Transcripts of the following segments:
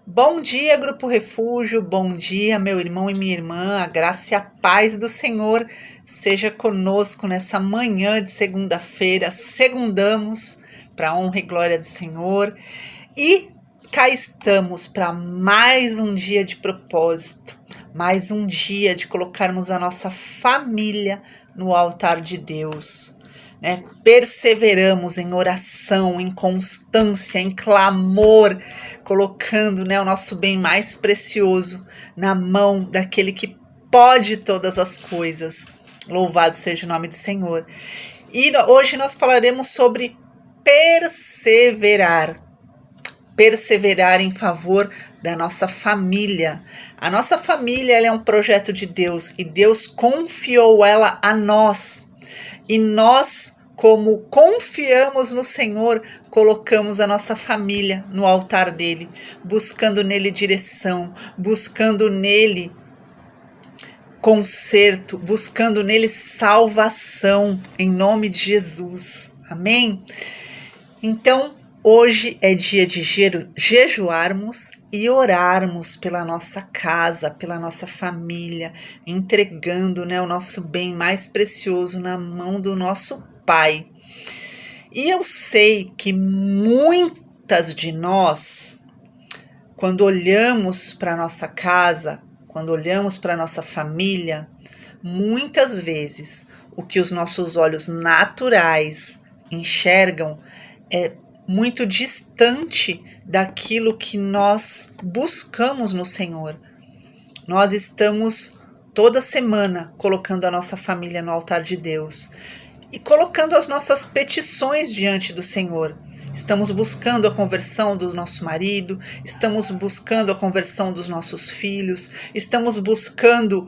Bom dia, Grupo Refúgio, bom dia, meu irmão e minha irmã, a graça e a paz do Senhor seja conosco nessa manhã de segunda-feira, segundamos para a honra e glória do Senhor e cá estamos para mais um dia de propósito, mais um dia de colocarmos a nossa família no altar de Deus. Perseveramos em oração, em constância, em clamor, colocando, o nosso bem mais precioso na mão daquele que pode todas as coisas. Louvado seja o nome do Senhor. E hoje nós falaremos sobre perseverar. Perseverar em favor da nossa família. A nossa família ela é um projeto de Deus e Deus confiou ela a nós. E nós, como confiamos no Senhor, colocamos a nossa família no altar dele, buscando nele direção, buscando nele conserto, buscando nele salvação, em nome de Jesus. Amém? Então, hoje é dia de jejuarmos e orarmos pela nossa casa, pela nossa família, entregando, o nosso bem mais precioso na mão do nosso Pai. E eu sei que muitas de nós, quando olhamos para a nossa casa, quando olhamos para a nossa família, muitas vezes o que os nossos olhos naturais enxergam é muito distante daquilo que nós buscamos no Senhor. Nós estamos toda semana colocando a nossa família no altar de Deus e colocando as nossas petições diante do Senhor. Estamos buscando a conversão do nosso marido, estamos buscando a conversão dos nossos filhos, estamos buscando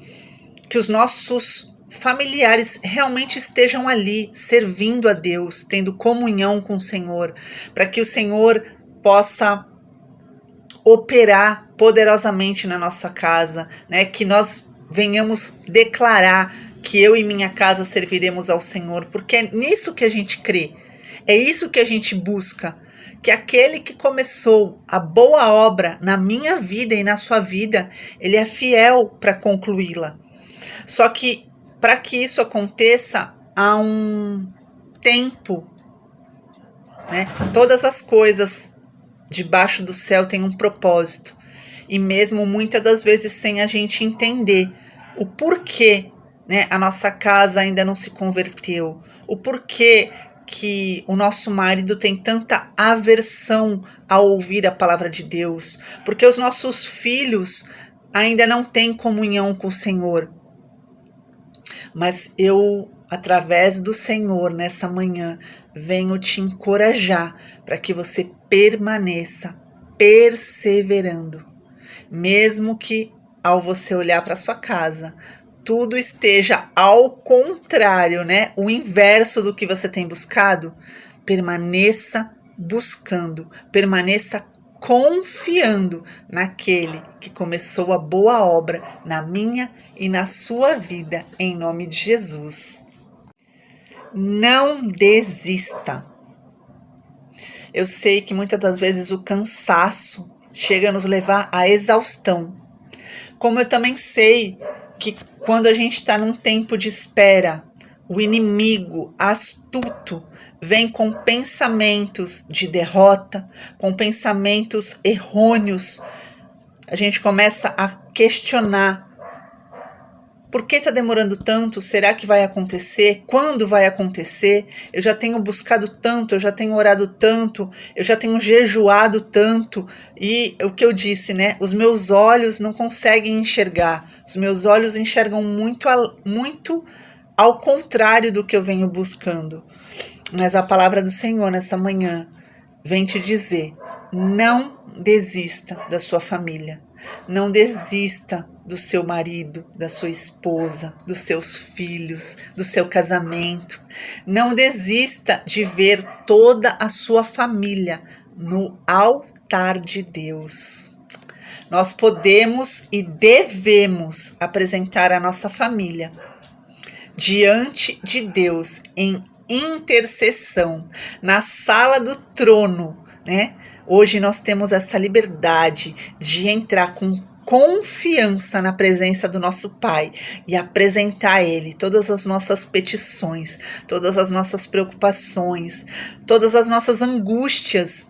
que os nossos familiares realmente estejam ali, servindo a Deus, tendo comunhão com o Senhor, para que o Senhor possa operar poderosamente na nossa casa, que nós venhamos declarar que eu e minha casa serviremos ao Senhor, porque é nisso que a gente crê, é isso que a gente busca, que aquele que começou a boa obra na minha vida e na sua vida, ele é fiel para concluí-la. Só que para que isso aconteça, há um tempo, Todas as coisas debaixo do céu têm um propósito. E mesmo muitas das vezes sem a gente entender o porquê, a nossa casa ainda não se converteu, o porquê que o nosso marido tem tanta aversão ao ouvir a palavra de Deus, porque os nossos filhos ainda não têm comunhão com o Senhor. Mas eu, através do Senhor, nessa manhã, venho te encorajar para que você permaneça perseverando. Mesmo que, ao você olhar para sua casa, tudo esteja ao contrário, o inverso do que você tem buscado, permaneça buscando, permaneça confiando naquele que começou a boa obra na minha e na sua vida, em nome de Jesus. Não desista. Eu sei que muitas das vezes o cansaço chega a nos levar à exaustão. Como eu também sei que quando a gente está num tempo de espera, o inimigo astuto vem com pensamentos de derrota, com pensamentos errôneos. A gente começa a questionar: por que está demorando tanto? Será que vai acontecer? Quando vai acontecer? Eu já tenho buscado tanto, eu já tenho orado tanto, eu já tenho jejuado tanto. E o que eu disse, os meus olhos não conseguem enxergar. Os meus olhos enxergam muito ao contrário do que eu venho buscando. Mas a palavra do Senhor nessa manhã vem te dizer: não desista da sua família. Não desista do seu marido, da sua esposa, dos seus filhos, do seu casamento. Não desista de ver toda a sua família no altar de Deus. Nós podemos e devemos apresentar a nossa família diante de Deus em intercessão, na sala do trono, Hoje nós temos essa liberdade de entrar com confiança na presença do nosso Pai e apresentar a Ele todas as nossas petições, todas as nossas preocupações, todas as nossas angústias.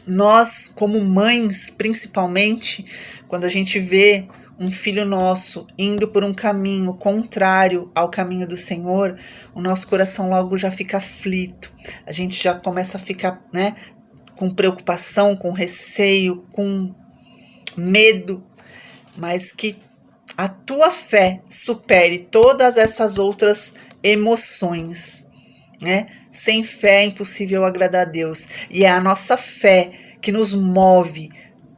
Nós, como mães, principalmente, quando a gente vê um filho nosso indo por um caminho contrário ao caminho do Senhor, o nosso coração logo já fica aflito. A gente já começa a ficar, com preocupação, com receio, com medo, mas que a tua fé supere todas essas outras emoções, Sem fé é impossível agradar a Deus. E é a nossa fé que nos move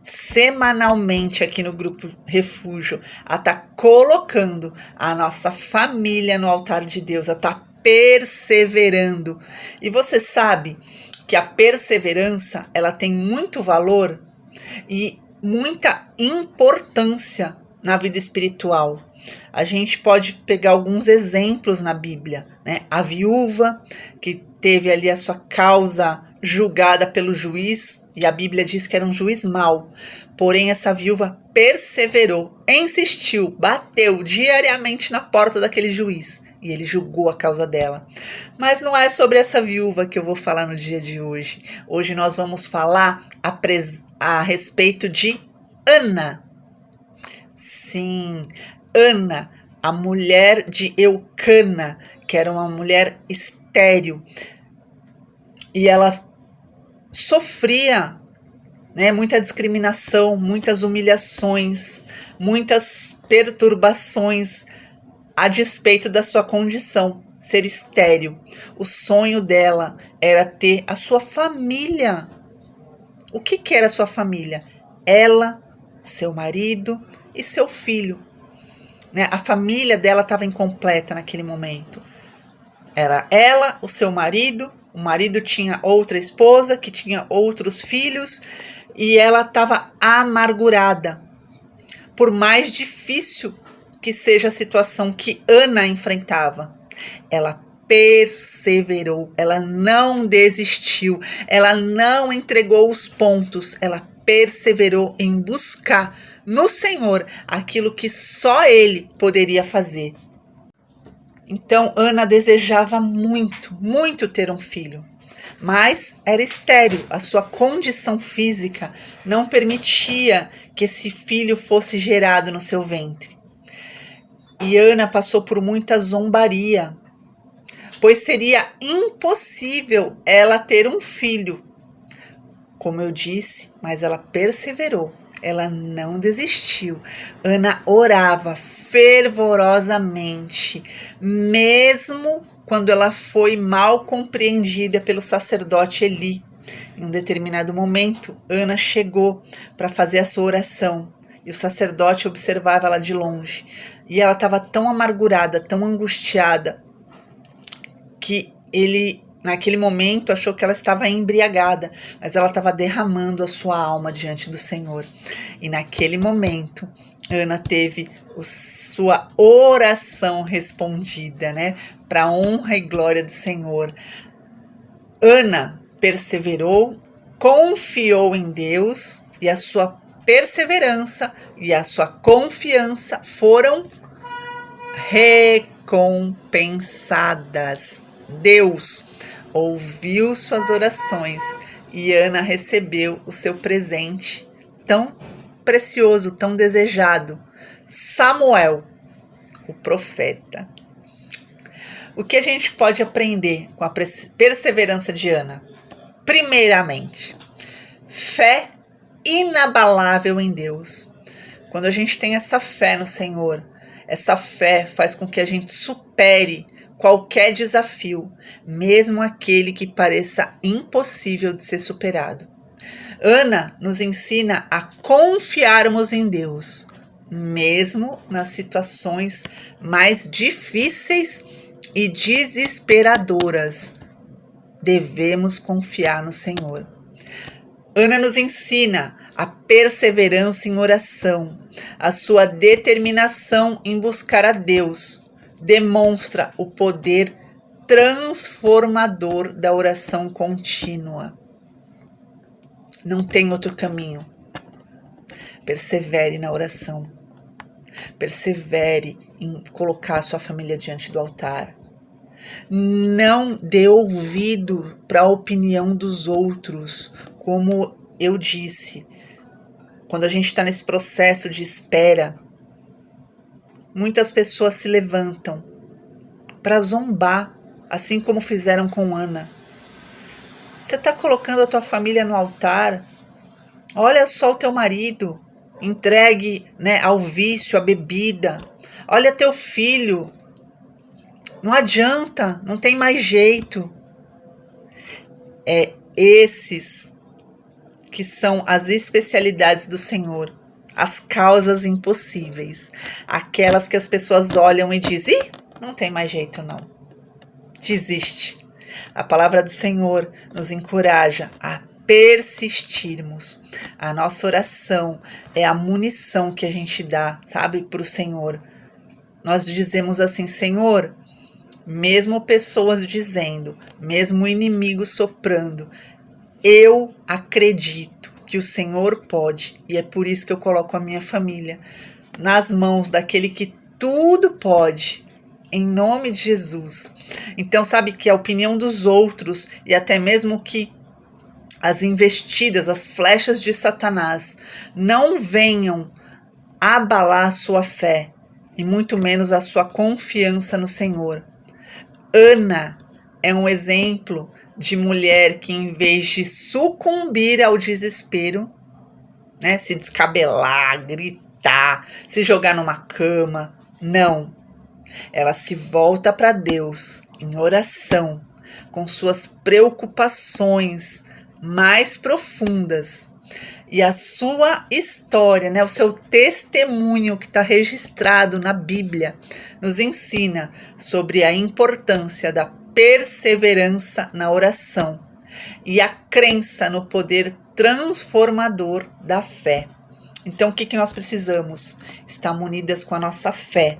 semanalmente aqui no Grupo Refúgio a estar colocando a nossa família no altar de Deus, a estar perseverando. E você sabe que a perseverança, ela tem muito valor e muita importância na vida espiritual. A gente pode pegar alguns exemplos na Bíblia, A viúva que teve ali a sua causa julgada pelo juiz, e a Bíblia diz que era um juiz mau. Porém, essa viúva perseverou, insistiu, bateu diariamente na porta daquele juiz, e ele julgou a causa dela. Mas não é sobre essa viúva que eu vou falar no dia de hoje. Hoje nós vamos falar a respeito de Ana. Sim, Ana, a mulher de Eucana, que era uma mulher estéril. E ela sofria, muita discriminação, muitas humilhações, muitas perturbações a despeito da sua condição, ser estéril. O sonho dela era ter a sua família. O que era a sua família? Ela, seu marido e seu filho. A família dela estava incompleta naquele momento. Era ela, o seu marido. O marido tinha outra esposa, que tinha outros filhos, e ela estava amargurada. Por mais difícil que seja a situação que Ana enfrentava, ela perseverou, ela não desistiu, ela não entregou os pontos, ela perseverou em buscar no Senhor aquilo que só Ele poderia fazer. Então, Ana desejava muito, muito ter um filho, mas era estéril, a sua condição física não permitia que esse filho fosse gerado no seu ventre. E Ana passou por muita zombaria, pois seria impossível ela ter um filho. Como eu disse, mas ela perseverou. Ela não desistiu. Ana orava fervorosamente, mesmo quando ela foi mal compreendida pelo sacerdote Eli. Em um determinado momento, Ana chegou para fazer a sua oração e o sacerdote observava ela de longe. E ela estava tão amargurada, tão angustiada, que ele, naquele momento, achou que ela estava embriagada, mas ela estava derramando a sua alma diante do Senhor. E naquele momento, Ana teve sua oração respondida, para a honra e glória do Senhor. Ana perseverou, confiou em Deus, e a sua perseverança e a sua confiança foram recompensadas. Deus ouviu suas orações e Ana recebeu o seu presente tão precioso, tão desejado, Samuel, o profeta. O que a gente pode aprender com a perseverança de Ana? Primeiramente, fé inabalável em Deus. Quando a gente tem essa fé no Senhor, essa fé faz com que a gente supere qualquer desafio, mesmo aquele que pareça impossível de ser superado. Ana nos ensina a confiarmos em Deus, mesmo nas situações mais difíceis e desesperadoras. Devemos confiar no Senhor. Ana nos ensina a perseverança em oração, a sua determinação em buscar a Deus. Demonstra o poder transformador da oração contínua. Não tem outro caminho. Persevere na oração. Persevere em colocar a sua família diante do altar. Não dê ouvido para a opinião dos outros. Como eu disse, quando a gente está nesse processo de espera, muitas pessoas se levantam para zombar, assim como fizeram com Ana. Você está colocando a tua família no altar? Olha só o teu marido, entregue, né, ao vício, à bebida. Olha teu filho, não adianta, não tem mais jeito. É esses que são as especialidades do Senhor, as causas impossíveis, aquelas que as pessoas olham e dizem: ih, não tem mais jeito não, desiste. A palavra do Senhor nos encoraja a persistirmos. A nossa oração é a munição que a gente dá, sabe, para o Senhor. Nós dizemos assim: Senhor, mesmo pessoas dizendo, mesmo o inimigo soprando, eu acredito que o Senhor pode, e é por isso que eu coloco a minha família nas mãos daquele que tudo pode, em nome de Jesus. Então, sabe que a opinião dos outros e até mesmo que as investidas, as flechas de Satanás não venham abalar a sua fé e muito menos a sua confiança no Senhor. Ana é um exemplo de mulher que, em vez de sucumbir ao desespero, né, se descabelar, gritar, se jogar numa cama, não. Ela se volta para Deus em oração, com suas preocupações mais profundas. E a sua história, né, o seu testemunho que está registrado na Bíblia, nos ensina sobre a importância da perseverança na oração e a crença no poder transformador da fé. Então, o que nós precisamos? Estar munidas com a nossa fé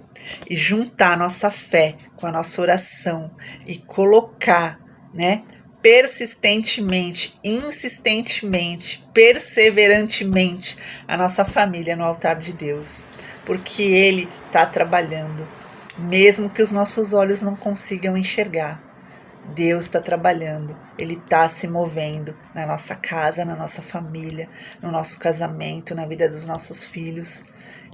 e juntar a nossa fé com a nossa oração e colocar, né, persistentemente, insistentemente, perseverantemente a nossa família no altar de Deus, porque Ele está trabalhando, mesmo que os nossos olhos não consigam enxergar. Deus está trabalhando, Ele está se movendo na nossa casa, na nossa família, no nosso casamento, na vida dos nossos filhos,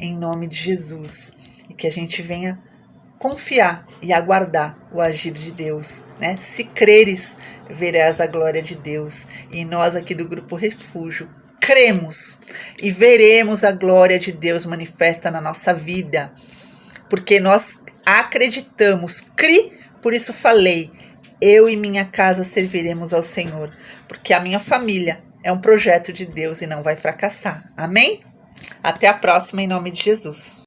em nome de Jesus. E que a gente venha confiar e aguardar o agir de Deus, né? Se creres, verás a glória de Deus. E nós aqui do Grupo Refúgio cremos e veremos a glória de Deus manifesta na nossa vida, porque nós acreditamos, por isso falei, eu e minha casa serviremos ao Senhor, porque a minha família é um projeto de Deus e não vai fracassar. Amém? Até a próxima, em nome de Jesus.